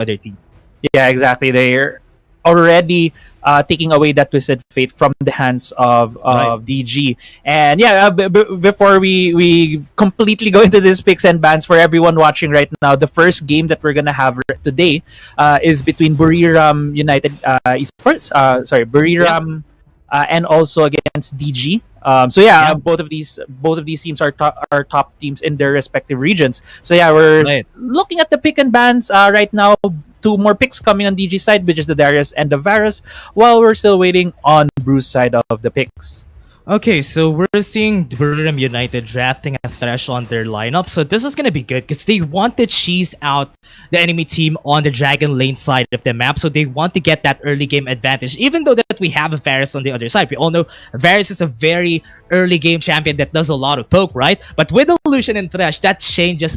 other team. Yeah, exactly. They're already taking away that twisted fate from the hands of DG. And yeah, before we completely go into these picks and bans for everyone watching right now, the first game that we're gonna have today is between Buriram United Esports. Buriram and also against DG. So yeah, both of these teams are top teams in their respective regions. So yeah, we're looking at the pick and bans right now. Two more picks coming on DG side, which is the Darius and the Varus, while we're still waiting on Bruce side of the picks. Okay, so we're seeing Buriram United drafting a Thresh on their lineup. So this is going to be good because they want to cheese out the enemy team on the Dragon Lane side of the map. So they want to get that early game advantage. Even though that we have a Varus on the other side. We all know Varus is a very early game champion that does a lot of poke, right? But with Illusion and Thresh, that changes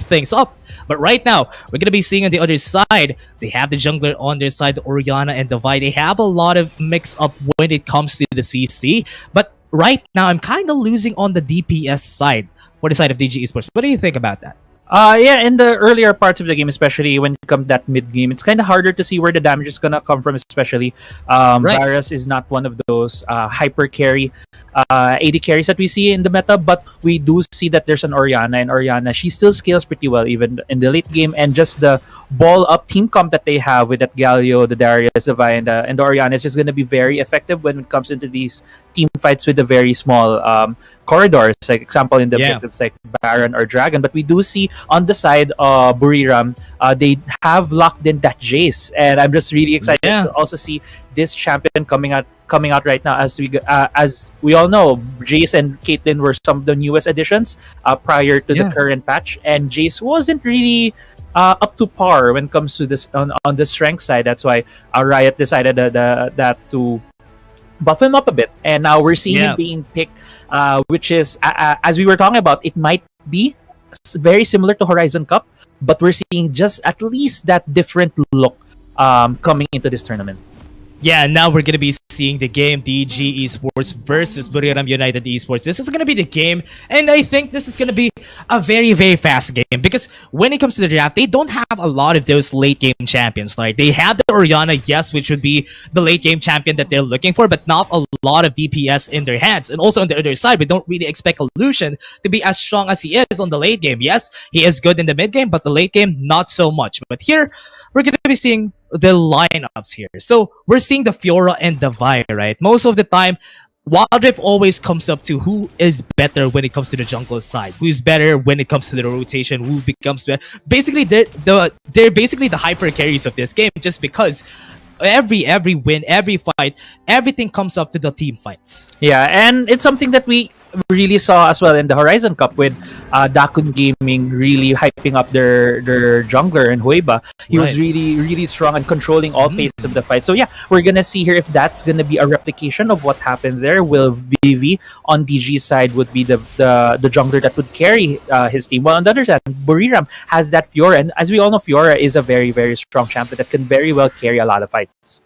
things up. But right now, we're going to be seeing on the other side, they have the jungler on their side, the Orianna and the Vi. They have a lot of mix-up when it comes to the CC. But right now, I'm kind of losing on the DPS side for the side of DG Esports. What do you think about that? Yeah, in the earlier parts of the game, especially when it comes that mid game, it's kind of harder to see where the damage is gonna come from. Especially, Varus is not one of those hyper carry AD carries that we see in the meta, but we do see that there's an Orianna, and Orianna, she still scales pretty well even in the late game, and just the ball up team comp that they have with that Galio, the Darius, the Vi, and the Orianna is just going to be very effective when it comes into these team fights with the very small corridors, like example in the objectives like Baron or Dragon. But we do see on the side of Buriram, they have locked in that Jace, and I'm just really excited to also see this champion coming out right now. As we all know, Jace and Caitlyn were some of the newest additions prior to the current patch, and Jace wasn't really up to par when it comes to this on the strength side. That's why Riot decided that to buff him up a bit, and now we're seeing him being picked, which is as we were talking about, it might be very similar to Horizon Cup, but we're seeing just at least that different look coming into this tournament. Yeah, now we're going to be seeing the game DG Esports versus Buriram United Esports. This is going to be the game, and I think this is going to be a very, very fast game because when it comes to the draft, they don't have a lot of those late game champions. Like they have the Orianna, yes, which would be the late game champion that they're looking for, but not a lot of DPS in their hands. And also on the other side, we don't really expect Illusion to be as strong as he is on the late game. Yes, he is good in the mid game, but the late game, not so much. But here, we're going to be seeing the lineups here. So we're seeing the Fiora and the Vi, right? Most of the time, Wild Rift always comes up to who is better when it comes to the jungle side. Who's better when it comes to the rotation? Who becomes better? Basically, they're basically the hyper carries of this game, just because every win, every fight, everything comes up to the team fights. Yeah, and it's something that we really saw as well in the Horizon Cup with Dakun Gaming really hyping up their jungler and Hueba. He was really strong and controlling all phases of the fight. So yeah, we're gonna see here if that's gonna be a replication of what happened there. Will Vivi on DG's side would be the jungler that would carry his team. While on the other side, Buriram has that Fiora, and as we all know, Fiora is a very, very strong champion that can very well carry a lot of fights.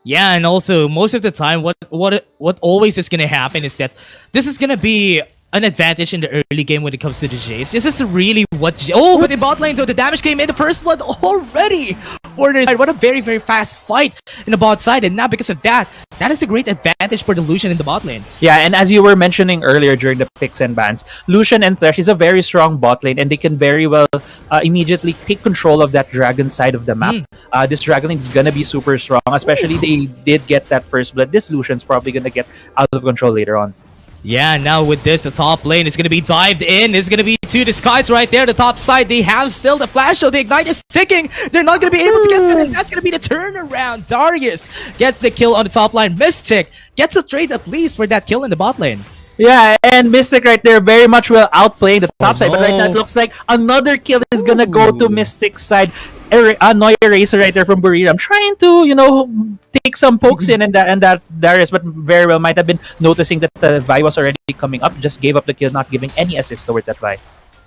Yeah, and also most of the time, what always is gonna happen is that this is gonna be an advantage in the early game when it comes to the Jace. This is really what... but in bot lane though, the damage came in the first blood already! What a very, very fast fight in the bot side, and now because of that is a great advantage for the Lucian in the bot lane. Yeah, and as you were mentioning earlier during the picks and bans, Lucian and Thresh is a very strong bot lane, and they can very well immediately take control of that dragon side of the map. This dragon lane is gonna be super strong, especially they did get that first blood. This Lucian's probably gonna get out of control later on. Yeah, now with this, the top lane is going to be dived in. It's going to be two Disguise right there. The top side, they have still the flash, so the Ignite is ticking. They're not going to be able to get that, and that's going to be the turnaround. Darius gets the kill on the top line. Mystic gets a trade at least for that kill in the bot lane. Yeah, and Mystic right there very much will outplaying the top side, but right now it looks like another kill is going to go to Mystic's side. Noya Racer right there from Buriram trying to, take some pokes in and that Darius, but very well might have been noticing that the Vi was already coming up, just gave up the kill, not giving any assist towards that Vi.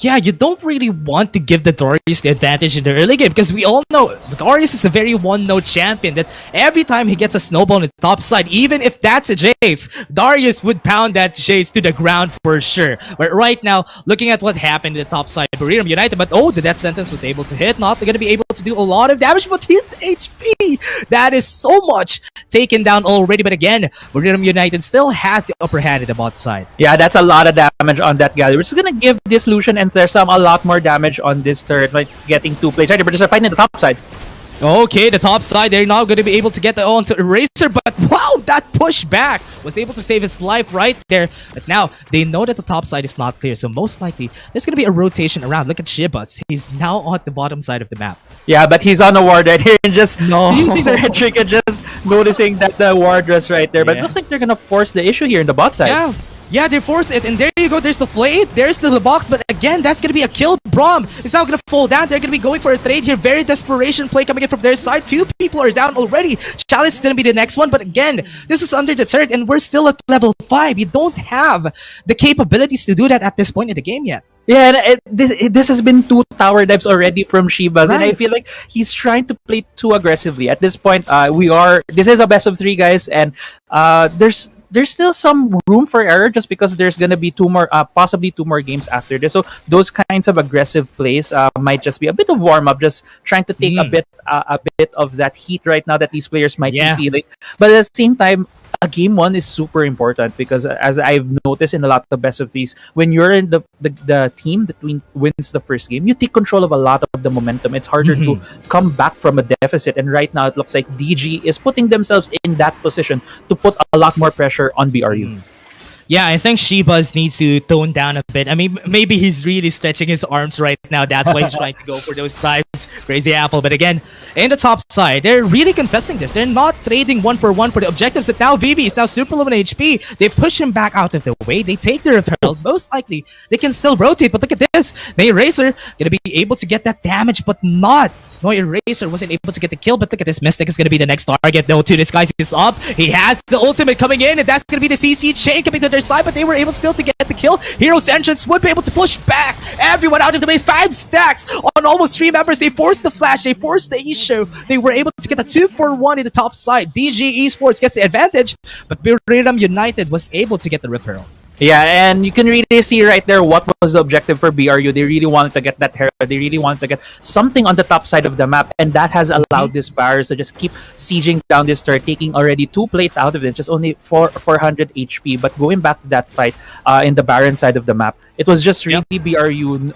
Yeah, you don't really want to give the Darius the advantage in the early game because we all know Darius is a very one-note champion that every time he gets a snowball on the top side, even if that's a Jace, Darius would pound that Jace to the ground for sure. But right now, looking at what happened in the top side, Buriram United, but the death sentence was able to hit, not going to be able to do a lot of damage, but his HP, that is so much taken down already. But again, Buriram United still has the upper hand in the bot side. Yeah, that's a lot of damage on that gallery, which is gonna give this Lucian and there's a lot more damage on this turret, like getting 2 plays right there, but there's a fight in the top side. Okay, the top side, they're not going to be able to get the onto Eraser, but wow, that pushback was able to save his life right there. But now, they know that the top side is not clear, so most likely, there's going to be a rotation around. Look at Shibas. He's now on the bottom side of the map. Yeah, but he's on the ward right here and just No. using the red trick and just noticing that the ward was right there. But it looks like they're gonna force the issue here in the bot side. Yeah, they force it, and there you go. There's the Flade, there's the box, but again, that's gonna be a kill. Braum is now gonna fall down. They're gonna be going for a trade here. Very desperation play coming in from their side. 2 people are down already. Chalice is gonna be the next one, but again, this is under the turret, and we're still at level 5. You don't have the capabilities to do that at this point in the game yet. Yeah, and this has been 2 tower dives already from Shibas, and I feel like he's trying to play too aggressively. At this point, this is a best of 3, guys, and there's still some room for error just because there's gonna be 2 more, possibly 2 more games after this. So those kinds of aggressive plays might just be a bit of warm up, just trying to take a bit of that heat right now that these players might be feeling. But at the same time, a game 1 is super important because as I've noticed in a lot of best of these, when you're in the team that wins the first game, you take control of a lot of the momentum. It's harder to come back from a deficit, and right now it looks like DG is putting themselves in that position to put a lot more pressure on BRU. Yeah, I think Shibas needs to tone down a bit. I mean, maybe he's really stretching his arms right now. That's why he's trying to go for those dives. Crazy Apple. But again, in the top side, they're really contesting this. They're not trading 1-for-1 for the objectives. But now Vivi is now super low in HP. They push him back out of the way. They take the repel. Most likely, they can still rotate. But look at this. The Eraser gonna be able to get that damage, but not. No, Eraser wasn't able to get the kill, but look at this. Mystic is going to be the next target. No, to disguise is up. He has the ultimate coming in, and that's going to be the CC chain coming to their side, but they were able still to get the kill. Hero's Entrance would be able to push back everyone out of the way. 5 stacks on almost 3 members. They forced the flash. They forced the issue. They were able to get a 2-for-1 in the top side. DG Esports gets the advantage, but Buriram United was able to get the referral. Yeah, and you can really see right there what was the objective for BRU. They really wanted to get that Herald. They really wanted to get something on the top side of the map, and that has allowed this Varus to just keep sieging down this turret, taking already 2 plates out of it, just only 400 HP. But going back to that fight in the Baron side of the map, it was just really BRU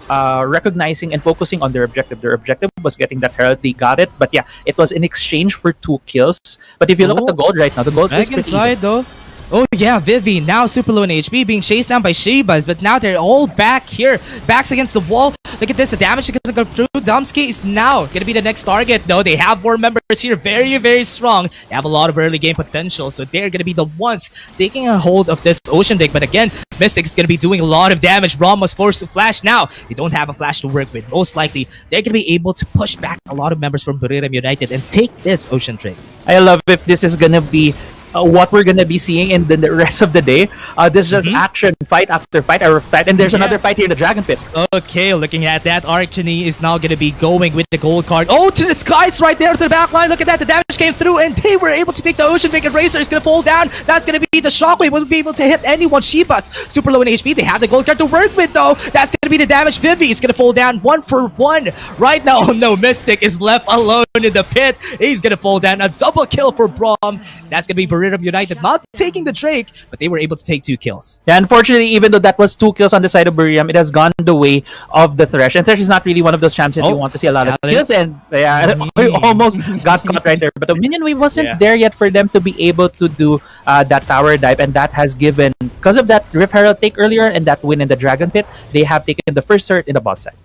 recognizing and focusing on their objective. Their objective was getting that Herald. They got it, but yeah, it was in exchange for 2 kills. But if you look at the gold right now, the gold is pretty side though. Oh yeah, Vivi now super low in HP, being chased down by Shibas, but now they're all back here. Backs against the wall. Look at this, the damage is gonna go through. Domsky is now gonna be the next target. No, they have 4 members here, very, very strong. They have a lot of early game potential, so they're gonna be the ones taking a hold of this Ocean Dig. But again, Mystic is gonna be doing a lot of damage. Braum was forced to flash now. They don't have a flash to work with. Most likely, they're gonna be able to push back a lot of members from Buriram United and take this Ocean Dig. I love if this is gonna be what we're gonna be seeing in the rest of the day. This is just action, fight after fight after fight, and there's another fight here in the Dragon Pit. Okay, looking at that, Archony is now gonna be going with the gold card. Oh, to the skies right there to the back line. Look at that, the damage came through, and they were able to take the Ocean Dig. Razor is gonna fall down. That's gonna be the shockwave. Won't be able to hit anyone. Shibas super low in HP. They have the gold card to work with though. That's gonna be the damage. Vivi is gonna fall down 1-for-1 right now. Oh no, Mystic is left alone in the pit. He's gonna fall down. A double kill for Braum. That's gonna be Buriram United not taking the Drake, but they were able to take 2 kills. Yeah, unfortunately, even though that was 2 kills on the side of Buriram, it has gone the way of the Thresh. And Thresh is not really one of those champions you want to see a lot of kills. And yeah, we almost got caught right there. But the minion wave wasn't there yet for them to be able to do that tower dive. And that has given, because of that Rift Herald take earlier and that win in the Dragon Pit, they have taken the first turret in the bot side.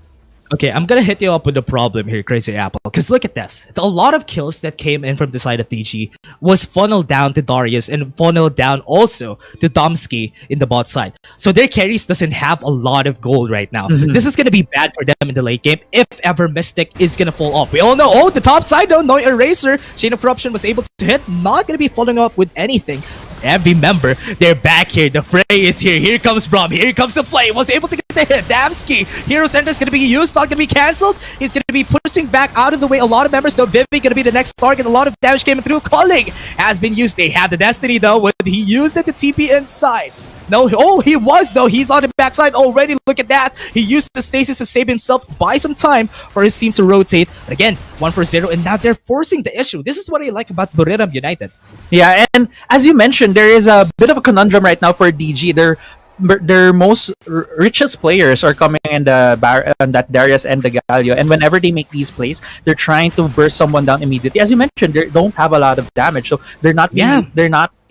Okay, I'm gonna hit you up with a problem here, Crazy Apple. Because look at this. A lot of kills that came in from the side of DG was funneled down to Darius and funneled down also to Domsky in the bot side. So their carries doesn't have a lot of gold right now. This is gonna be bad for them in the late game if ever Mystic is gonna fall off. We all know, oh, the top side though, no Eraser. Chain of Corruption was able to hit. Not gonna be following up with anything. every member. They're back here. The fray is here. Here comes Brom. Here comes the flame. Was able to get the hit. Damsky. Hero Center is going to be used. Not going to be cancelled. He's going to be pushing back out of the way a lot of members. Though Vivi going to be the next target. A lot of damage came through. Calling has been used. They have the Destiny though. When he used it to TP inside. No, oh, he was though. He's on the backside already. Look at that. He used the stasis to save himself, buy some time for his teams to rotate. But again, 1-0, and now they're forcing the issue. This is what I like about Buriram United. Yeah, and as you mentioned, there is a bit of a conundrum right now for DG. Their most richest players are coming in that Darius and the Galio, and whenever they make these plays, they're trying to burst someone down immediately. As you mentioned, they don't have a lot of damage, so they're not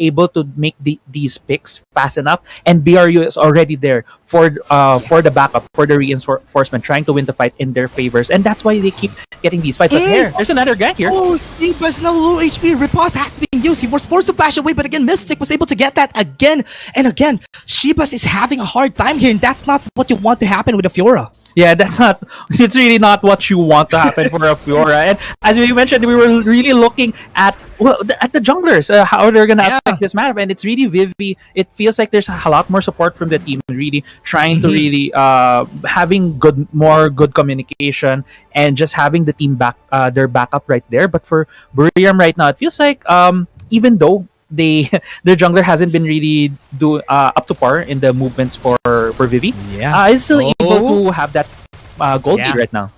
able to make these picks fast enough. And BRU is already there for the backup, for the reinforcement, trying to win the fight in their favors, and that's why they keep getting these fights. But there's another guy here. Oh, Sheba's now low HP. Riposte has been used. He was forced to flash away, but again, Mystic was able to get that again and again. Shebas is having a hard time here, and that's not what you want to happen with a Fiora. Yeah, it's really not what you want to happen for a Fiora. And as we mentioned, we were really looking at the junglers, how they're going to affect this map. And it's really Vivi. It feels like there's a lot more support from the team, really trying to really having more good communication and just having the team back, their backup right there. But for Buriram right now, it feels like even though their jungler hasn't been really up to par in the movements for Vivi. Is still able to have that gold lead right now.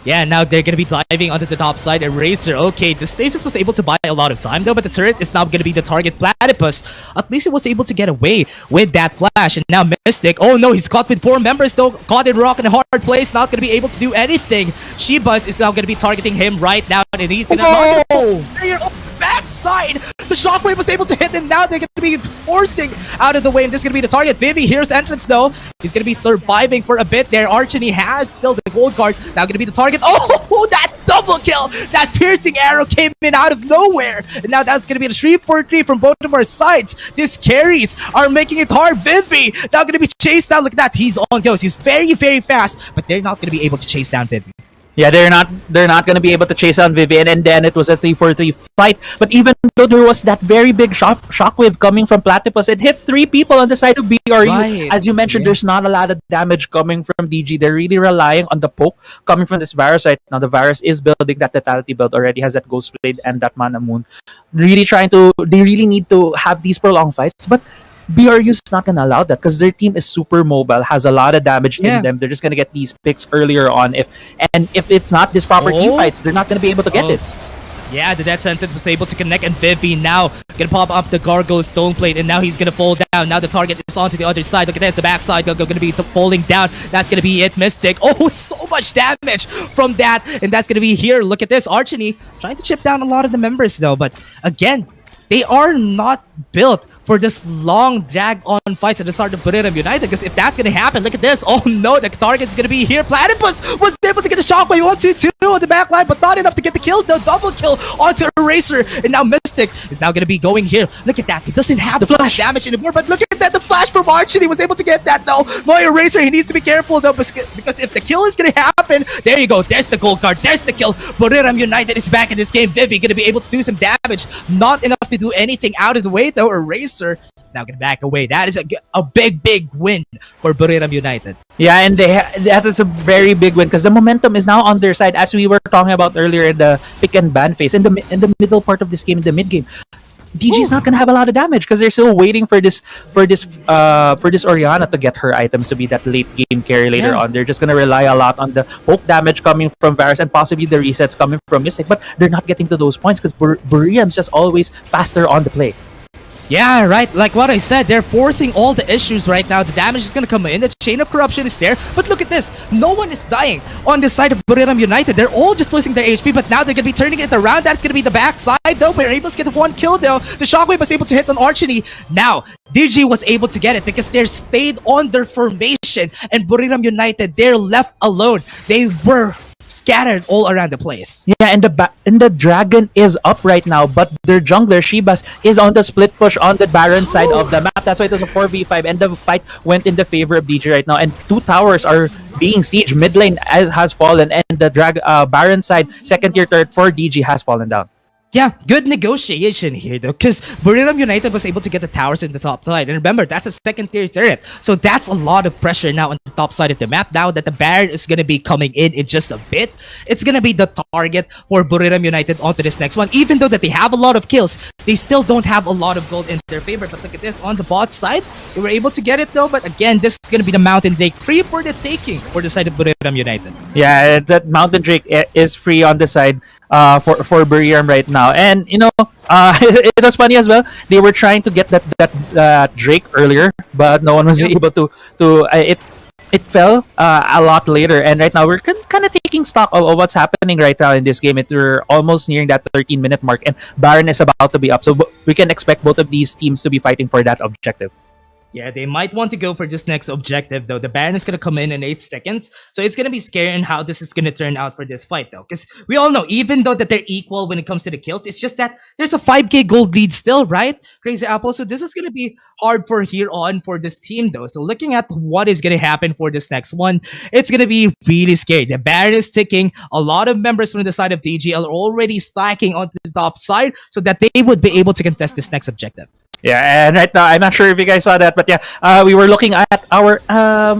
Yeah, now they're going to be diving onto the top side. Eraser, okay, the Stasis was able to buy a lot of time though, but the turret is now going to be the target. Platypus, at least it was able to get away with that flash. And now Mystic, oh no, he's caught with 4 members though, caught in rock in a hard place, not going to be able to do anything. Shebas is now going to be targeting him right now, and he's going to backside. The shockwave was able to hit, and now they're going to be forcing out of the way, and this is going to be the target. Vivi, here's entrance though. He's going to be surviving for a bit there. Archony has still the gold card. Now going to be the target. Oh, that double kill! That piercing arrow came in out of nowhere, and now that's going to be a 3-4-3 from both of our sides. These carries are making it hard. Vivi now going to be chased down. Look at that. He's on goes. He's very, very fast, but they're not going to be able to chase down Vivi. Yeah, they're not going to be able to chase down Vivian, and then it was a 3-4-3 fight. But even though there was that very big shockwave coming from Platypus, it hit 3 people on the side of BRU. Right. As you mentioned, there's not a lot of damage coming from DG. They're really relying on the poke coming from this Varus right now. The Varus is building that Totality build, already has that Ghost Blade and that Mana Moon. They really need to have these prolonged fights, but BRU's not going to allow that because their team is super mobile, has a lot of damage in them. They're just going to get these picks earlier on. If it's not this proper team fights, they're not going to be able to get this. Yeah, the Death Sentence was able to connect, and Vivi now gonna pop up the Gargoyle Stone Plate, and now he's gonna fall down. Now the target is onto the other side. Look at this, the backside gonna be falling down. That's gonna be it, Mystic. Oh, so much damage from that, and that's gonna be here. Look at this, Archony trying to chip down a lot of the members though, but again, they are not built for this long drag-on fights at the start of Buriram United, because if that's gonna happen, look at this. Oh no, the target's gonna be here. Platypus was able to get the shockwave 1-2-2 on the back line, but not enough to get the kill. The double kill onto Eraser, and now Mystic is now gonna be going here. Look at that, he doesn't have the flash damage anymore, but look at that, the flash from Archie was able to get that though. No, Eraser, he needs to be careful though, because if the kill is gonna happen, there you go, there's the gold card, there's the kill. Buriram United is back in this game. Vivi gonna be able to do some damage, not enough to do anything out of the way though. Eraser is now going to back away. That is a big win for Buriram United. Yeah, and that is a very big win because the momentum is now on their side, as we were talking about earlier in the pick and ban phase. In the middle part of this game, in the mid game, DG's not gonna have a lot of damage because they're still waiting for this Orianna to get her items to be that late game carry later on. They're just gonna rely a lot on the poke damage coming from Varus and possibly the resets coming from Mystic, but they're not getting to those points because Buriram's just always faster on the play. Yeah, right. Like what I said, they're forcing all the issues right now. The damage is going to come in. The chain of corruption is there. But look at this. No one is dying on this side of Buriram United. They're all just losing their HP, but now they're going to be turning it around. That's going to be the backside, though. We're able to get 1 kill, though. The shockwave was able to hit on Archony. Now, DG was able to get it because they stayed on their formation, and Buriram United, they're left alone. They were scattered all around the place. Yeah, and the dragon is up right now, but their jungler Shebas is on the split push on the Baron side of the map. That's why it was a 4v5, and the fight went in the favor of DG right now. And 2 towers are being sieged. Mid lane has fallen, and the Baron side second tier turret for DG has fallen down. Yeah, good negotiation here though, because Buriram United was able to get the towers in the top side. And remember, that's a second tier turret. So that's a lot of pressure now on the top side of the map. Now that the Baron is going to be coming in just a bit, it's going to be the target for Buriram United onto this next one. Even though that they have a lot of kills, they still don't have a lot of gold in their favor. But look at this on the bot side. They were able to get it though. But again, this is going to be the Mountain Drake free for the taking for the side of Buriram United. Yeah, that Mountain Drake is free on the side for Buriram right now. And it was funny as well. They were trying to get that Drake earlier, but no one was able to. It fell a lot later, and right now we're kind of taking stock of what's happening right now in this game. We're almost nearing that 13-minute mark, and Baron is about to be up, so we can expect both of these teams to be fighting for that objective. Yeah, they might want to go for this next objective, though. The Baron is going to come in 8 seconds. So it's going to be scary in how this is going to turn out for this fight, though. Because we all know, even though that they're equal when it comes to the kills, it's just that there's a 5k gold lead still, right? Crazy Apple. So this is going to be hard for here on for this team, though. So looking at what is going to happen for this next one, it's going to be really scary. The Baron is ticking. A lot of members from the side of DGL are already stacking onto the top side so that they would be able to contest this next objective. Yeah, and right now, I'm not sure if you guys saw that, but yeah, we were looking at our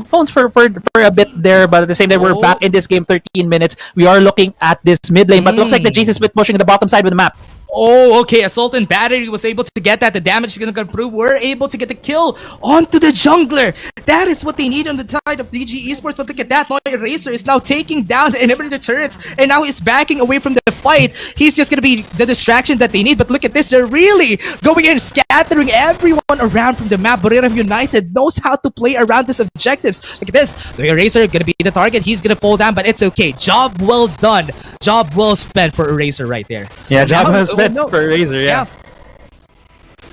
phones for a bit there, but at the same time, we're back in this game, 13 minutes. We are looking at this mid lane, but looks like the Jesus Smith pushing the bottom side of the map. Oh, okay. Assault and Battery was able to get that. The damage is going to improve. We're able to get the kill onto the jungler. That is what they need on the side of DG Esports. But look at that. Noy Eraser is now taking down the inhibitor turrets. And now he's backing away from the fight. He's just going to be the distraction that they need. But look at this. They're really going in, scattering everyone around from the map. Buriram United knows how to play around these objectives. Look at this. The Eraser going to be the target. He's going to fall down, but it's okay. Job well done. Job well spent for Eraser right there. Yeah, job well spent. For Razor, yeah.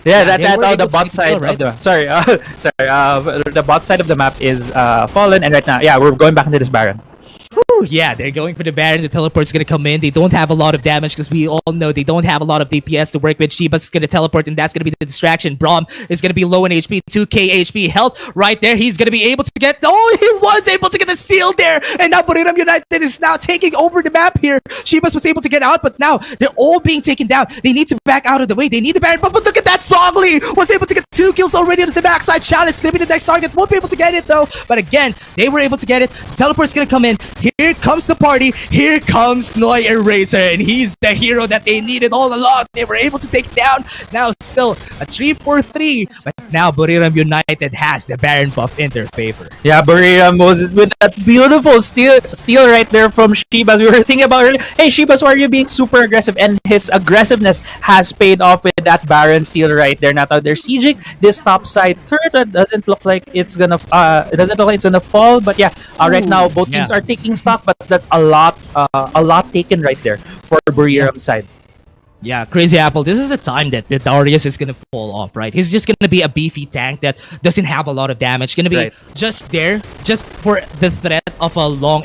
The bot side of the the bot side of the map is fallen, and right now, yeah, we're going back into this Baron. Woo, yeah, they're going for the Baron. The teleport's gonna come in. They don't have a lot of damage because we all know they don't have a lot of DPS to work with. Shiba's gonna teleport, and that's gonna be the distraction. Braum is gonna be low in HP, 2k HP health right there. He's gonna be able to get. Oh, he was able to get the steal there, and now Buriram United is now taking over the map here. Shibas was able to get out, but now they're all being taken down. They need to back out of the way. They need the Baron, but look at that. Sogly was able to get 2 kills already on the backside. Challenge is gonna be the next target. Won't be able to get it though, but again, they were able to get it. The teleport's gonna come in. Here comes the party. Here comes Noy Eraser, and he's the hero that they needed all along. They were able to take it down. Now still a 3-4-3, but now Buriram United has the Baron buff in their favor. Yeah, Buriram was with that beautiful steal right there from Shibas. We were thinking about earlier, hey Shibas, why are you being super aggressive? And his aggressiveness has paid off with that Baron steal right there. Now they're sieging this top side turret. That doesn't look like it's gonna fall, but yeah, right now both teams are taking stock, but that's a lot taken right there for Buriram's side. Yeah, Crazy Apple, this is the time that the Darius is going to fall off, right? He's just going to be a beefy tank that doesn't have a lot of damage. Going to be just there, just for the threat of a long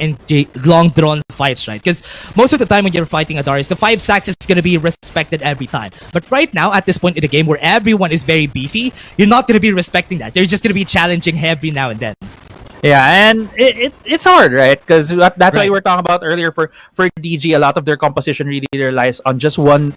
drawn fights, right? Because most of the time when you're fighting a Darius, the 5 stacks is going to be respected every time. But right now, at this point in the game where everyone is very beefy, you're not going to be respecting that. You're just going to be challenging every now and then. Yeah, and it's hard, right? Because that's why we were talking about earlier for DG. A lot of their composition really relies on just one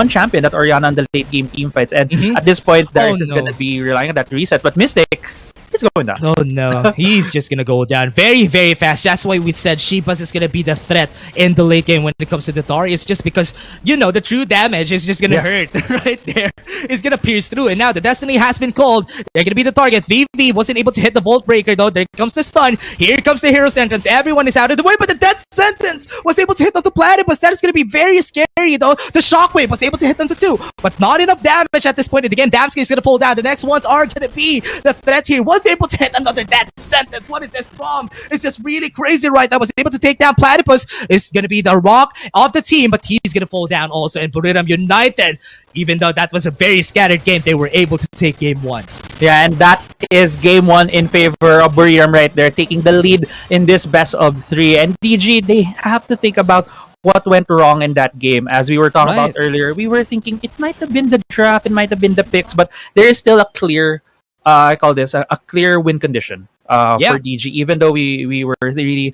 champion, that Orianna on the late game team fights. And at this point, Darius is going to be relying on that reset. But Mystic, he's going down. Oh no, he's just gonna go down very, very fast. That's why we said Shibas is gonna be the threat in the late game when it comes to the Darius, just because, you know, the true damage is just gonna hurt right there. It's gonna pierce through, and now the Destiny has been called. They're gonna be the target. VV wasn't able to hit the Vault Breaker though. There comes the stun. Here comes the Hero Sentence. Everyone is out of the way, but the Death Sentence was able to hit onto Platypus. That is gonna be very scary though. The Shockwave was able to hit onto 2, but not enough damage at this point in the game. Damsky is gonna fall down. The next ones are gonna be the threat here. Was able to hit another Death Sentence. What is this bomb? It's just really crazy right now. Was able to take down Platypus. Is gonna be the rock of the team, but he's gonna fall down also. And Buriram United, even though that was a very scattered game, they were able to take game 1. Yeah, and that is game 1 in favor of Buriram right there, taking the lead in this best of 3. And DG, they have to think about what went wrong in that game. As we were talking about earlier, we were thinking it might have been the draft, it might have been the picks, but there is still a clear, I call this a clear win condition Yeah. for DG, even though we were really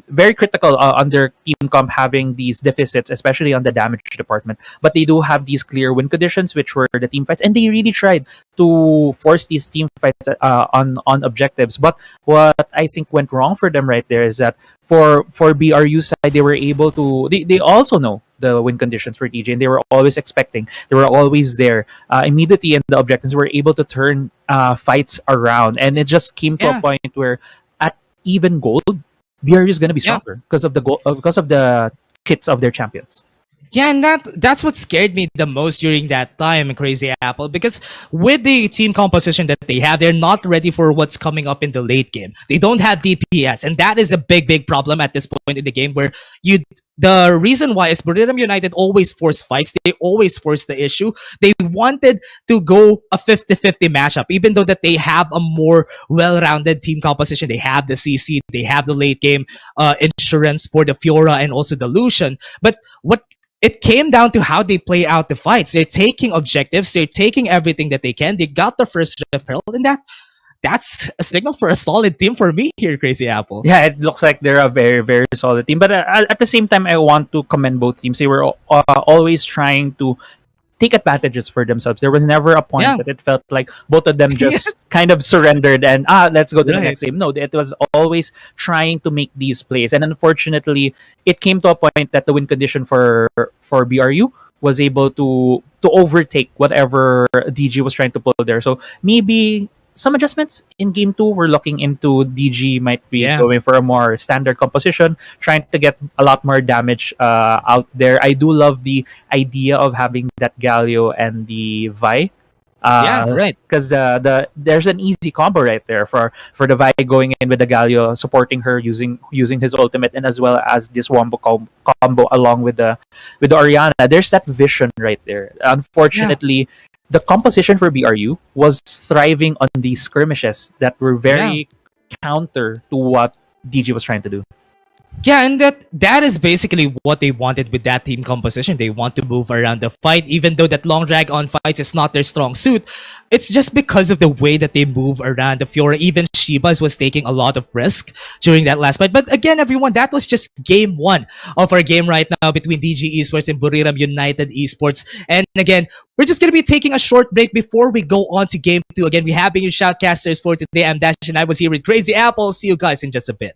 very critical on their team comp having these deficits, especially on the damage department. But they do have these clear win conditions, which were the team fights, and they really tried to force these team fights on objectives. But what I think went wrong for them right there is that for BRU side, they were able to. They also know the win conditions for TJ, and they were always expecting. They were always there immediately in the objectives. Were able to turn fights around, and it just came to a Yeah. point where at even gold, BRU is going to be Yeah. stronger because of the because of the kits of their champions. Yeah, and that's what scared me the most during that time, Crazy Apple, because with the team composition that they have, they're not ready for what's coming up in the late game. They don't have DPS, and that is a big problem at this point in the game where you the reason why is Buriram United always force fights. They always force the issue. They wanted to go a 50-50 matchup, even though that they have a more well-rounded team composition. They have the CC, they have the late game insurance for the Fiora and also the Lucian. But what it came down to how they play out the fights. They're taking objectives. They're taking everything that they can. They got the first referral, and that's a signal for a solid team for me here, Crazy Apple. Yeah, it looks like they're a very solid team. But at the same time, I want to commend both teams. They were always trying to take advantages for themselves. There was never a point Yeah, that it felt like both of them yeah, just kind of surrendered and let's go to the right. next game. No, it was always trying to make these plays. And unfortunately, it came to a point that the win condition for BRU was able to overtake whatever DG was trying to pull there. So maybe some adjustments in game two. We're looking into DG might be Yeah, going for a more standard composition, trying to get a lot more damage out there. I do love the idea of having that Galio and the Vi. yeah, right. Because there's an easy combo right there for the Vi going in with the Galio, supporting her using his ultimate, and as well as this wombo combo along with the Oriana. There's that vision right there. Yeah, Unfortunately, the composition for BRU was thriving on these skirmishes that were yeah. very counter to what DG was trying to do. Yeah, and that is basically what they wanted with that team composition. They want to move around the fight, even though that long drag on fights is not their strong suit. It's just because of the way that they move around the Fiora. Even Shibas was taking a lot of risk during that last fight. But again, everyone, that was just game one of our game right now between DG Esports and Buriram United Esports. And again, we're just gonna be taking a short break before we go on to game two. Again, we have been your shoutcasters for today. I'm Dash, and I was here with Crazy Apple. See you guys in just a bit.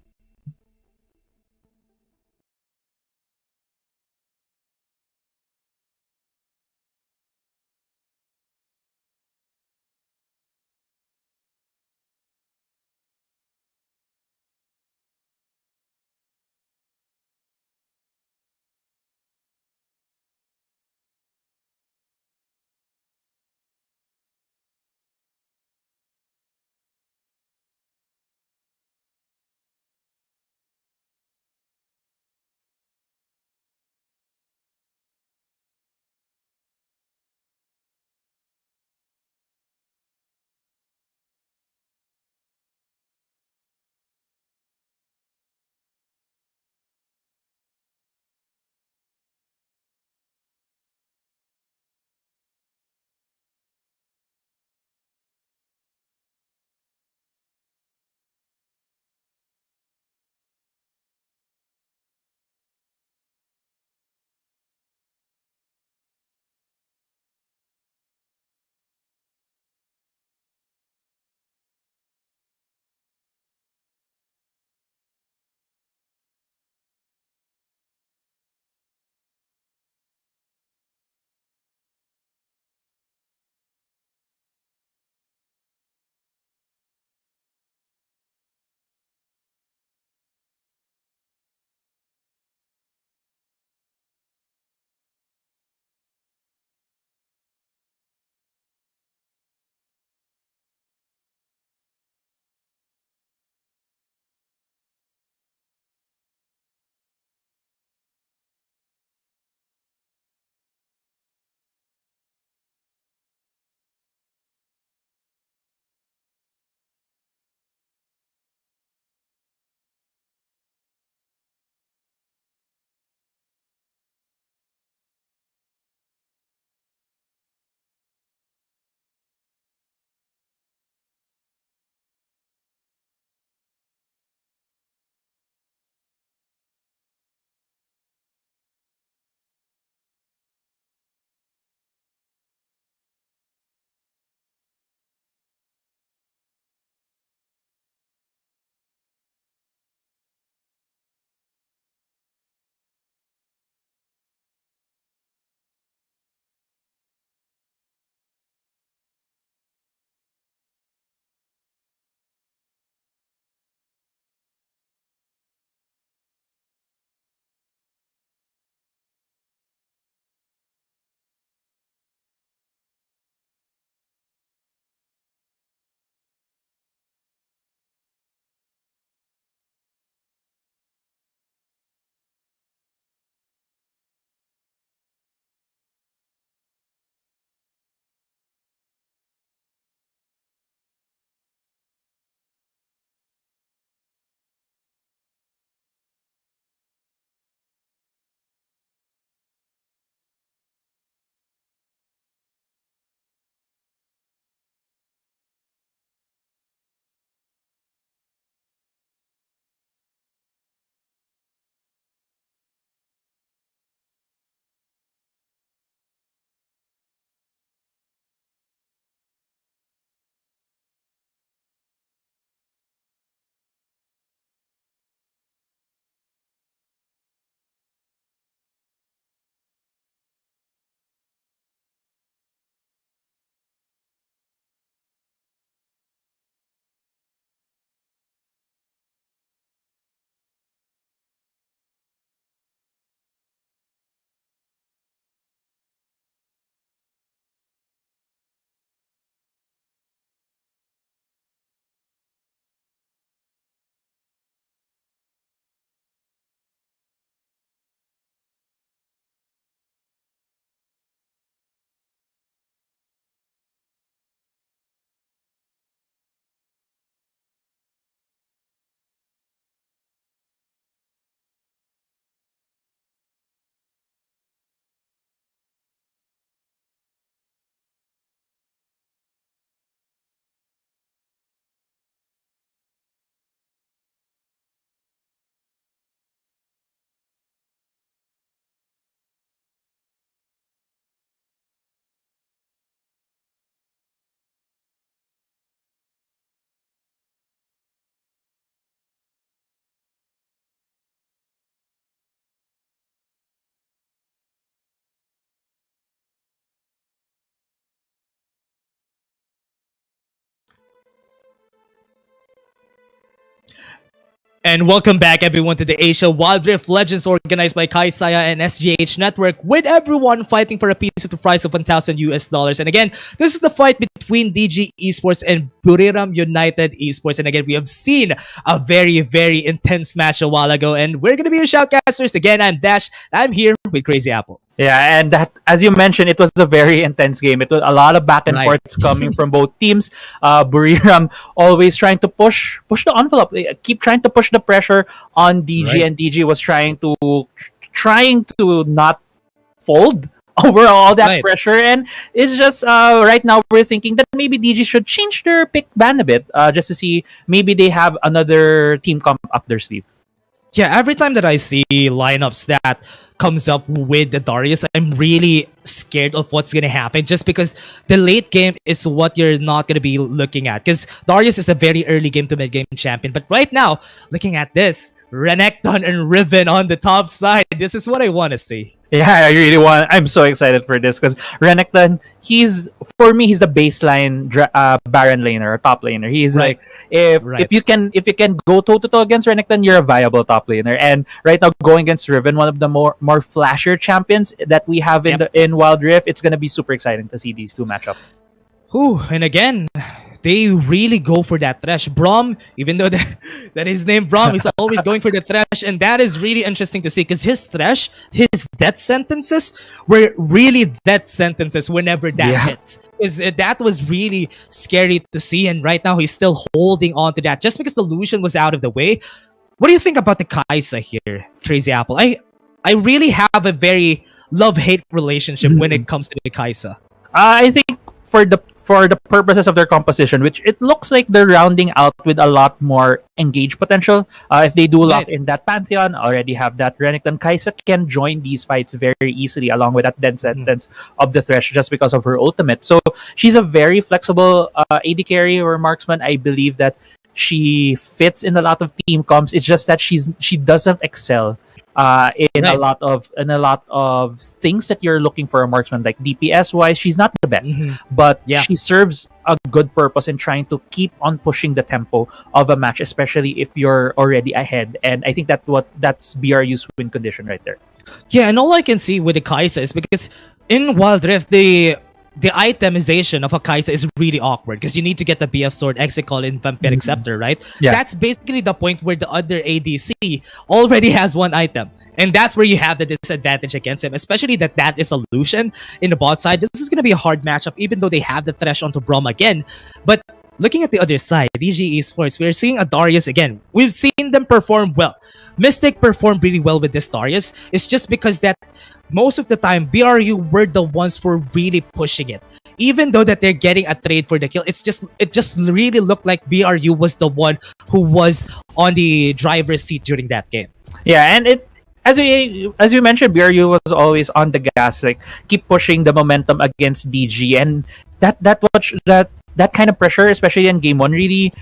And welcome back, everyone, to the Asia Wild Rift Legends organized by Kaisaya and SGH Network, with everyone fighting for a piece of the prize of 1,000 US dollars. And again, this is the fight between DG Esports and Buriram United Esports. And again, we have seen a very, very intense match a while ago. And we're going to be your shoutcasters. Again, I'm Dash. I'm here with Crazy Apple. Yeah, and that, as you mentioned, it was a very intense game. It was a lot of back and forths coming from both teams. Buriram always trying to push the envelope, keep trying to push the pressure on DG, and DG was trying to not fold over all that pressure. And it's just right now we're thinking that maybe DG should change their pick ban a bit, just to see maybe they have another team come up their sleeve. Yeah, every time that I see lineups that comes up with the Darius, I'm really scared of what's going to happen, just because the late game is what you're not going to be looking at, because Darius is a very early game to mid game champion. But right now, looking at this, Renekton and Riven on the top side, this is what I want to see. Yeah, I'm so excited for this because Renekton, he's the baseline Baron laner or top laner. He's like, if you can go toe to toe against Renekton, you're a viable top laner. And right now, going against Riven, one of the more flashier champions that we have in Wild Rift, it's gonna be super exciting to see these two match up. Ooh, and again, they really go for that Thresh. Braum, even though that his name Braum, is always going for the Thresh, and that is really interesting to see, because his Thresh, his death sentences were really death sentences whenever that hits. That was really scary to see, and right now he's still holding on to that just because the Lucian was out of the way. What do you think about the Kaisa here, Crazy Apple? I really have a very love-hate relationship when it comes to the Kaisa. I think for the purposes of their composition, which it looks like they're rounding out with a lot more engaged potential. If they do lock in that Pantheon, already have that Renekton, Kaisa can join these fights very easily along with that dead sentence of the Thresh just because of her ultimate. So she's a very flexible AD carry or marksman. I believe that she fits in a lot of team comps. It's just that she doesn't excel in a lot of things that you're looking for a marksman. Like DPS wise, she's not the best, but she serves a good purpose in trying to keep on pushing the tempo of a match, especially if you're already ahead. And I think that's BRU's win condition right there. Yeah, and all I can see with the Kaisa is because in Wild Rift, the itemization of a Kaisa is really awkward, because you need to get the BF Sword, Execol, and Vampiric Scepter, right? Yeah. That's basically the point where the other ADC already has one item. And that's where you have the disadvantage against him, especially that is a Lucian in the bot side. This is going to be a hard matchup, even though they have the Thresh onto Braum again. But looking at the other side, DG Esports, we're seeing a Darius again. We've seen them perform well. Mystic performed really well with this Darius. It's just because that most of the time, BRU were the ones who were really pushing it. Even though that they're getting a trade for the kill, it just really looked like BRU was the one who was on the driver's seat during that game. Yeah, and as we mentioned, BRU was always on the gas, like keep pushing the momentum against DG, and that kind of pressure, especially in game one, really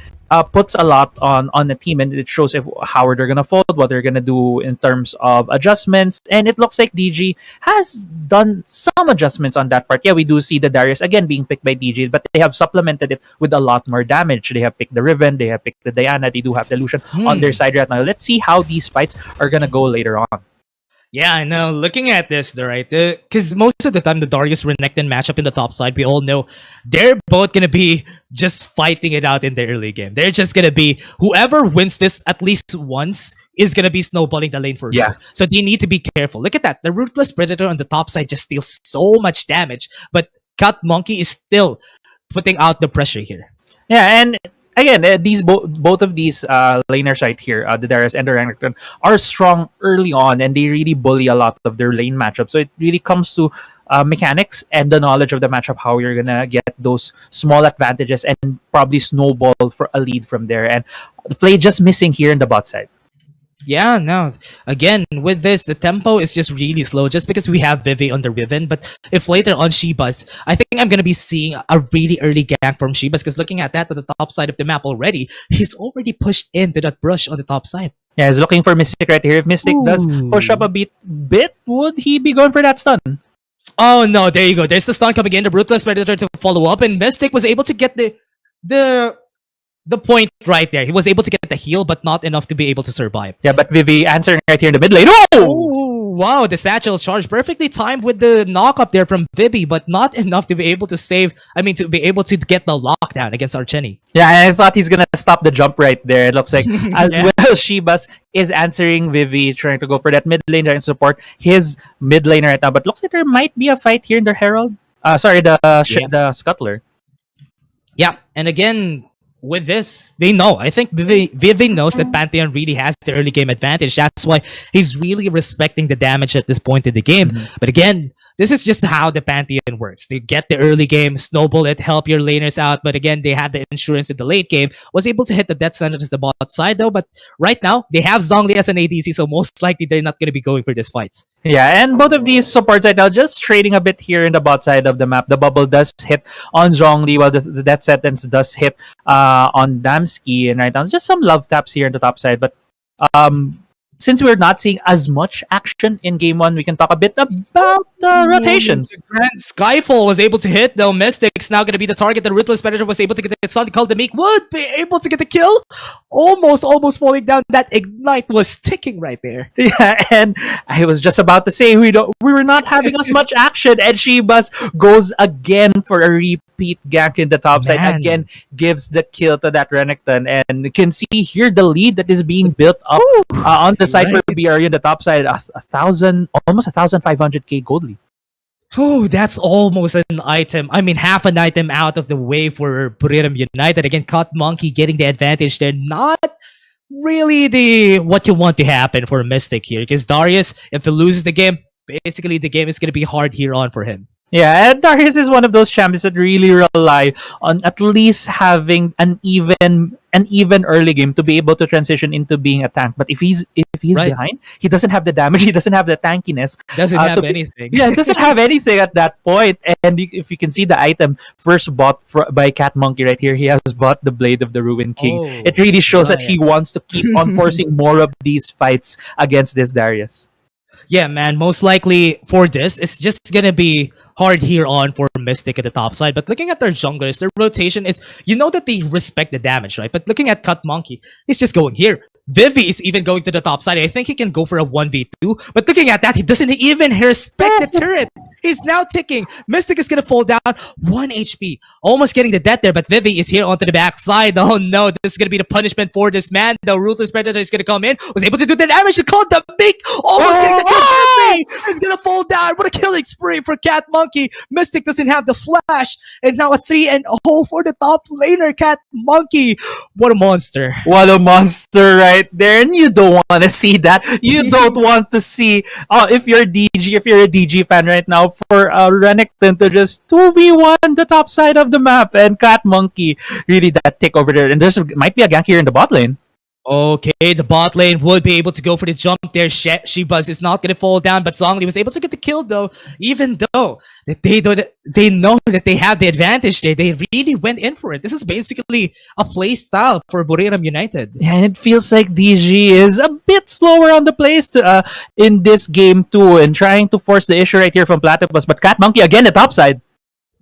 puts a lot on the team, and it shows how they're gonna fold, what they're gonna do in terms of adjustments. And it looks like DG has done some adjustments on that part. Yeah, we do see the Darius again being picked by DG, but they have supplemented it with a lot more damage. They have picked the Riven, they have picked the Diana, they do have the Lucian on their side right now. Let's see how these fights are gonna go later on. Yeah, I know. Looking at this, because most of the time the Darius Renekton matchup in the top side, we all know they're both gonna be just fighting it out in the early game. They're just gonna be, whoever wins this at least once is gonna be snowballing the lane for sure. So they need to be careful. Look at that. The Ruthless Predator on the top side just deals so much damage, but Cat Monkey is still putting out the pressure here. Yeah, and again, both of these laners right here, the Darius and the Renekton, are strong early on, and they really bully a lot of their lane matchup. So it really comes to mechanics and the knowledge of the matchup, how you're gonna get those small advantages and probably snowball for a lead from there. And the play just missing here in the bot side. Yeah, no. Again, with this, the tempo is just really slow just because we have Vivi on the Riven. But if later on Shibas, I think I'm going to be seeing a really early gank from Shibas, because looking at that at the top side of the map already, he's already pushed into that brush on the top side. Yeah, he's looking for Mystic right here. If Mystic does push up a bit, would he be going for that stun? Oh no, there you go. There's the stun coming in, the Ruthless Predator to follow up, and Mystic was able to get the the point right there. He was able to get the heal, but not enough to be able to survive. Yeah, but Vivi answering right here in the mid lane. Oh! Oh, wow. The satchel charge perfectly timed with the knock up there from Vivi, but not enough to be able to to be able to get the lockdown against Archeni. Yeah, and I thought he's gonna stop the jump right there. It looks like as Yeah. well Shibas is answering Vivi, trying to go for that mid lane trying to support his mid laner right now. But looks like there might be a fight here in the Herald. Sorry, Yeah. the Scuttler. Yeah, and again, with this, they know. I think Vivi knows that Pantheon really has the early game advantage. That's why he's really respecting the damage at this point in the game. But again, this is just how the Pantheon works. They get the early game, snowball it, help your laners out. But again, they have the insurance in the late game. Was able to hit the death sentence the bot side though. But right now, they have Zhongli as an ADC, so most likely they're not going to be going for this fight. Yeah, and both of these supports right now just trading a bit here in the bot side of the map. The bubble does hit on Zhongli, while the death sentence does hit on Damsky. And right now, it's just some love taps here in the top side. But since we're not seeing as much action in game one, we can talk a bit about the rotations. The Grand Skyfall was able to hit, though Mystic's now going to be the target. The Ruthless Predator was able to get the Sun called the Meek would be able to get the kill. Almost falling down. That Ignite was ticking right there. Yeah, and I was just about to say we were not having as much action, and Shibas goes again for a repeat gank in the top side. Man. Again, gives the kill to that Renekton, and you can see here the lead that is being built up on the side for BRU in the top side. Almost 1,500k gold lead. Oh, that's almost an item. I mean, half an item out of the way for Buriram United. Again, Cut Monkey getting the advantage there. Not really the what you want to happen for Mystic here. Because Darius, if he loses the game, basically the game is going to be hard here on for him. Yeah, and Darius is one of those champions that really rely on at least having an even early game to be able to transition into being a tank. But if he's Right. behind, he doesn't have the damage, he doesn't have the tankiness. Doesn't to have be- anything. Yeah, it doesn't have anything at that point. And if you can see the item first bought by Cat Monkey right here, he has bought the Blade of the Ruined King. Oh, It really shows that right. he wants to keep on forcing more of these fights against this Darius. Yeah, man, most likely for this, it's just gonna be hard here on for Mystic at the top side. But looking at their junglers, their rotation is, you know that they respect the damage, right? But looking at Cut Monkey, he's just going here. Vivi is even going to the top side. I think he can go for a 1v2. But looking at that, he doesn't even respect the turret. He's now ticking. Mystic is going to fall down. 1 HP. Almost getting the death there, but Vivi is here onto the backside. Oh no, this is going to be the punishment for this man. The Ruthless Predator is going to come in. Was able to do the damage. He called the big. Almost getting the kill. Vivi is going to fall down. What a killing spree for Cat Monkey. Mystic doesn't have the flash. And now a 3-0 for the top laner, Cat Monkey. What a monster. What a monster right there. And you don't want to see that. You don't want to see, if you're a DG fan right now, for Renekton to just 2v1 the top side of the map, and Cat Monkey really that tick over there. And might be a gank here in the bot lane. Okay, the bot lane would be able to go for the jump there. Shibas is not going to fall down, but Zhongli was able to get the kill though. Even though that they know that they have the advantage there, they really went in for it. This is basically a play style for Buriram United. Yeah, and it feels like DG is a bit slower on the plays in this game too, and trying to force the issue right here from Platypus. But Cat Monkey again the top side.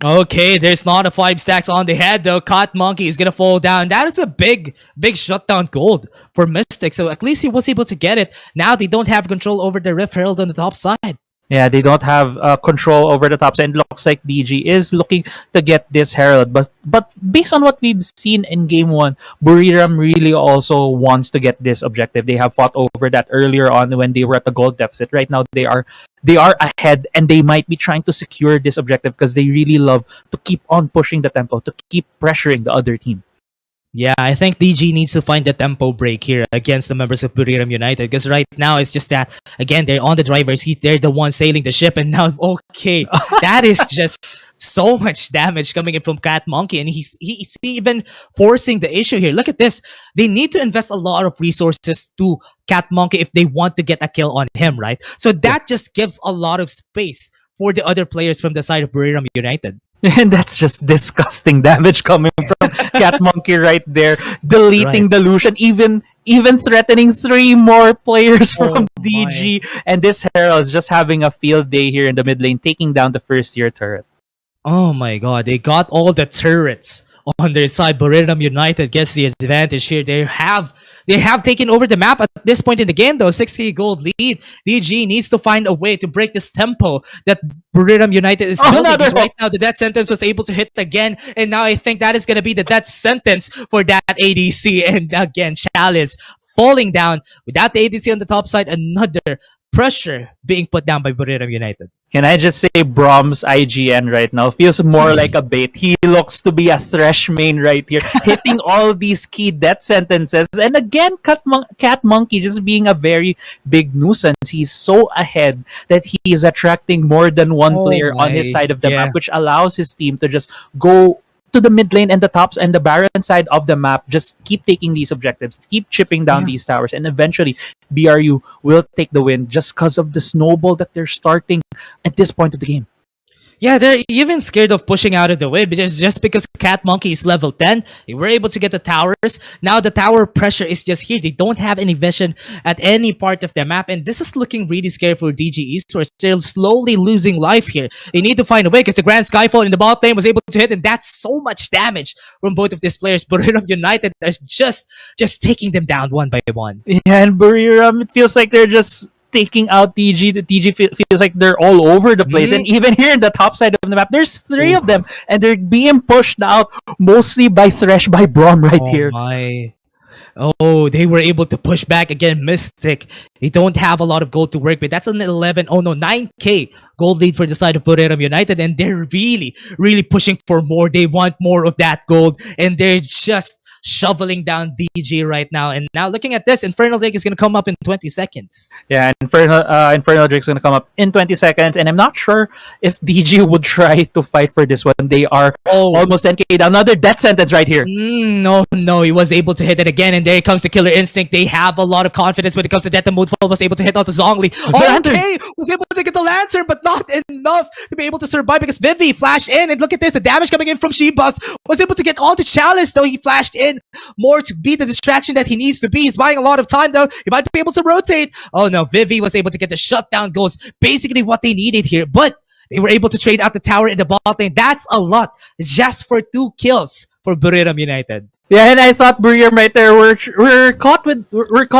Okay, there's not a 5 stacks on the head though. Cat Monkey is gonna fall down. That is a big shutdown gold for Mystic. So at least he was able to get it. Now they don't have control over the Rift Herald on the top side. Yeah, they don't have control over the top side. And looks like DG is looking to get this Herald. But based on what we've seen in Game 1, Buriram really also wants to get this objective. They have fought over that earlier on when they were at the gold deficit. Right now, they are ahead, and they might be trying to secure this objective because they really love to keep on pushing the tempo, to keep pressuring the other team. Yeah, I think DG needs to find the tempo break here against the members of Buriram United, because right now it's just that, again, they're on the driver's seat, they're the ones sailing the ship, and now, okay, that is just so much damage coming in from Cat Monkey, and he's even forcing the issue here. Look at this. They need to invest a lot of resources to Cat Monkey if they want to get a kill on him, right? So that just gives a lot of space for the other players from the side of Buriram United. And that's just disgusting damage coming from Cat Monkey right there, deleting the Lucian, even threatening 3 more players from DG. And this Herald is just having a field day here in the mid lane, taking down the first tier turret. Oh my god, they got all the turrets on their side. Buriram United gets the advantage here. They have taken over the map at this point in the game, though. 60 gold lead. DG needs to find a way to break this tempo that Buriram United is building. Another Because right now, the death sentence was able to hit again, and now I think that is going to be the death sentence for that ADC. And again, Chalice falling down without the ADC on the top side. Another pressure being put down by Buriram United. Can I just say Brom's IGN right now feels more like a bait. He looks to be a Thresh main right here, hitting all these key death sentences. And again, Cat Monkey just being a very big nuisance. He's so ahead that he is attracting more than one player on his side of the map, which allows his team to just go to the mid lane and the tops and the Baron side of the map. Just keep taking these objectives, keep chipping down these towers, and eventually BRU will take the win just because of the snowball that they're starting at this point of the game. Yeah, they're even scared of pushing out of the way because just because Cat Monkey is level 10, they were able to get the towers. Now the tower pressure is just here. They don't have any vision at any part of the map, and this is looking really scary for DG Esports. They're slowly losing life here. They need to find a way because the Grand Skyfall in the bot lane was able to hit, and that's so much damage from both of these players. Buriram United is just taking them down one by one. Yeah, and Buriram, it feels like they're just taking out TG. The TG feels like they're all over the place. And even here in the top side of the map, there's three of them, and they're being pushed out mostly by Thresh, by Brom right here. My. Oh, they were able to push back again. Mystic. They don't have a lot of gold to work with. That's an 9K gold lead for the side of Buriram United, and they're really pushing for more. They want more of that gold, and they're just shoveling down DG right now. And now looking at this, Infernal Drake is going to come up in 20 seconds. Yeah, Infernal Drake's going to come up in 20 seconds. And I'm not sure if DG would try to fight for this one. They are almost 10k down. Another death sentence right here. No, he was able to hit it again. And there comes the Killer Instinct. They have a lot of confidence when it comes to death. The Moonfall was able to hit out the Zhongli. Okay, was able to get the Lantern, but not enough to be able to survive because Vivi flashed in. And look at this, the damage coming in from Shebus. Was able to get onto Chalice, though he flashed in more to be the distraction that he needs to be. He's buying a lot of time, though. He might be able to rotate. Oh no, Vivi was able to get the shutdown goals. Basically what they needed here. But they were able to trade out the tower in the bot lane. That's a lot just for 2 kills for Buriram United. Yeah, and I thought Buriram right there were caught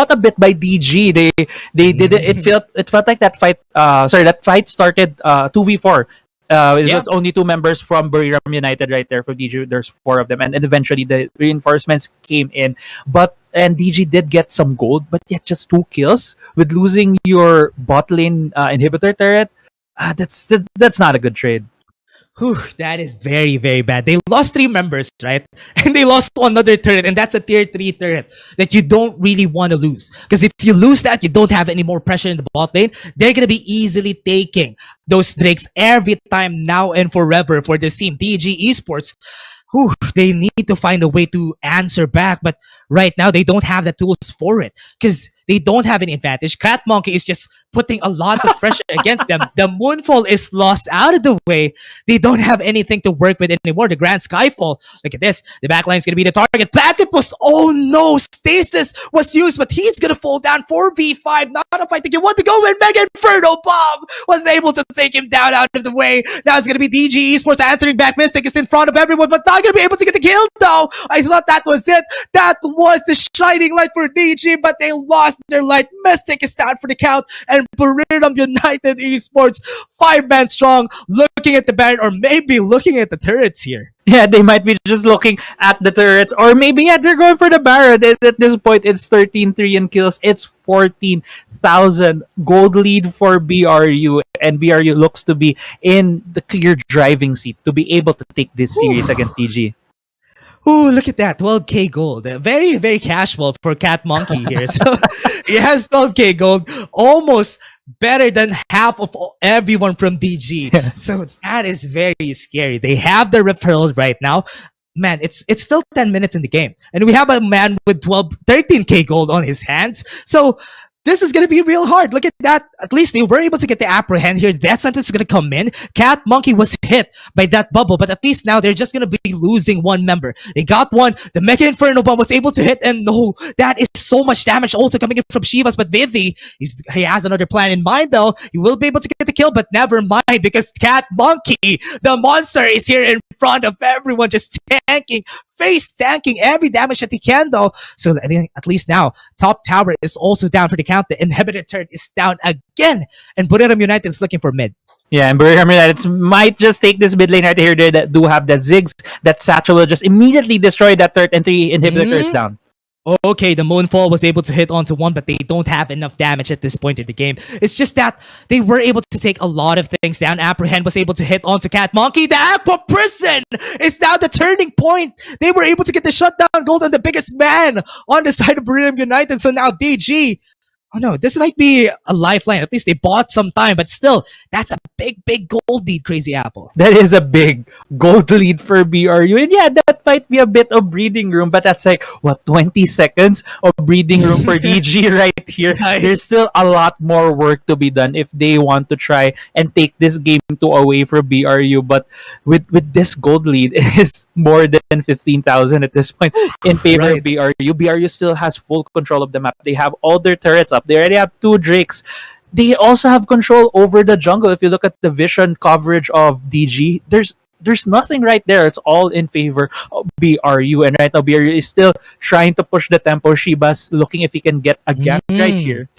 a bit by DG. They did it. It felt like that fight. That fight started 2v4. It was only 2 members from Buriram United right there for DG. There's 4 of them, and eventually the reinforcements came in. And DG did get some gold, but yet just 2 kills with losing your bot lane inhibitor turret. That's not a good trade. Whew, that is very, very bad. They lost 3 members, right? And they lost another turret, and that's a tier 3 turret that you don't really want to lose. Because if you lose that, you don't have any more pressure in the bot lane. They're going to be easily taking those drakes every time now and forever for this team. DG Esports, they need to find a way to answer back, but right now they don't have the tools for it because they don't have any advantage. Cat Monkey is just putting a lot of pressure against them. The Moonfall is lost out of the way. They don't have anything to work with anymore. The Grand Skyfall, look at this. The backline is going to be the target. Platypus, oh no, Stasis was used, but he's going to fall down. 4v5, not a fight that you want to go in. Mega Inferno Bomb was able to take him down out of the way. Now it's going to be DG Esports answering back. Mystic is in front of everyone, but not going to be able to get the kill though. I thought that was it. That was the shining light for DG, but they lost their light. Mystic is down for the count, and Buriram United Esports 5-man strong, looking at the Baron, or maybe looking at the turrets here. Yeah, they might be just looking at the turrets, or maybe they're going for the Baron. At this point, it's 13-3 in kills. It's 14,000 gold lead for BRU, and BRU looks to be in the clear driving seat to be able to take this series against DG. Ooh, look at that. 12k gold. Very, very casual for Cat Monkey here. So he has 12k gold. Almost better than half of everyone from DG. Yes. So that is very scary. They have the referral right now. Man, it's still 10 minutes in the game. And we have a man with 13k gold on his hands. So this is going to be real hard. Look at that. At least they were able to get the apprehend here. That sentence is going to come in. Cat Monkey was hit by that bubble, but at least now they're just going to be losing 1 member. They got one. The Mega Inferno Bomb was able to hit, and no, that is so much damage also coming in from Shivas. But Vivi, he has another plan in mind though. He will be able to get the kill, but never mind because Cat Monkey, the monster, is here in front of everyone, just tanking, face tanking every damage that he can, though. So I think at least now, top tower is also down for the count. The inhibited turret is down again, and Buriram United is looking for mid. Yeah, and Buriram United might just take this mid lane right here. They do have that Ziggs, that Satchel will just immediately destroy that turret and 3 inhibitor turrets down. Okay, the Moonfall was able to hit onto one, but they don't have enough damage at this point in the game. It's just that they were able to take a lot of things down. Apprehend was able to hit onto Cat Monkey. The Aqua Prison is now the turning point. They were able to get the shutdown gold on the biggest man on the side of Buriram United. So now DG, oh no, this might be a lifeline. At least they bought some time, but still, that's a big gold lead, Crazy Apple. That is a big gold lead for BRU. And yeah, that might be a bit of breathing room, but that's like, what, 20 seconds of breathing room for DG right here. There's still a lot more work to be done if they want to try and take this game to away for BRU. But with this gold lead, it is more than 15,000 at this point in favor of BRU. BRU still has full control of the map. They have all their turrets up. They already have 2 Drakes. They also have control over the jungle. If you look at the vision coverage of DG, there's nothing right there. It's all in favor of BRU. And right now, BRU is still trying to push the tempo. Shiba's looking if he can get a gap right here.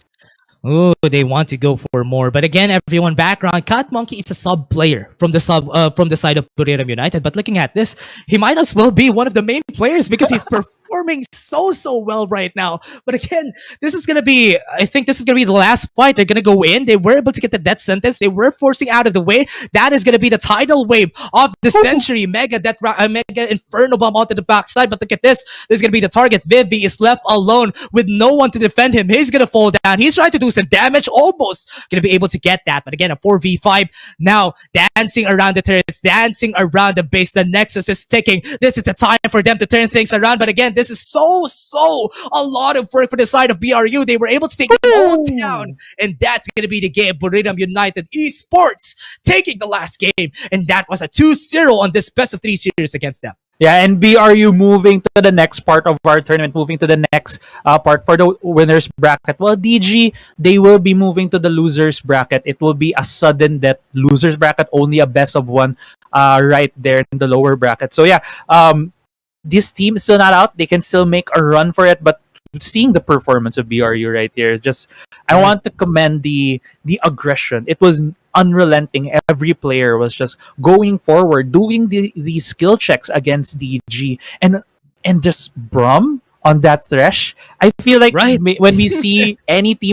Ooh, they want to go for more. But again, everyone, background, Cat Monkey is a sub player from the side of Buriram United. But looking at this, he might as well be one of the main players because he's performing so well right now. But again, I think this is gonna be the last fight. They're gonna go in. They were able to get the death sentence. They were forcing out of the way. That is gonna be the tidal wave of the century. Mega Inferno Bomb onto the backside. But look at this. This is gonna be the target. Vivi is left alone with no one to defend him. He's gonna fall down. He's trying to do some damage, almost gonna be able to get that. But again, a 4v5 now, dancing around the turrets, dancing around the base. The Nexus is ticking. This is the time for them to turn things around. But again, this is so a lot of work for the side of BRU. They were able to take it all down, and that's gonna be the game. Buriram United Esports taking the last game, and that was a 2-0 on this best of 3 series against them. Yeah, and BRU moving to the next part of our tournament, moving to the next part for the winners bracket. Well, DG, they will be moving to the losers bracket. It will be a sudden death losers bracket, only a best of 1 right there in the lower bracket. So yeah, this team is still not out. They can still make a run for it, but seeing the performance of BRU right here, just I want to commend the aggression. It was unrelenting. Every player was just going forward, doing the skill checks against DG, and just Brum on that Thresh. I feel like when we see any team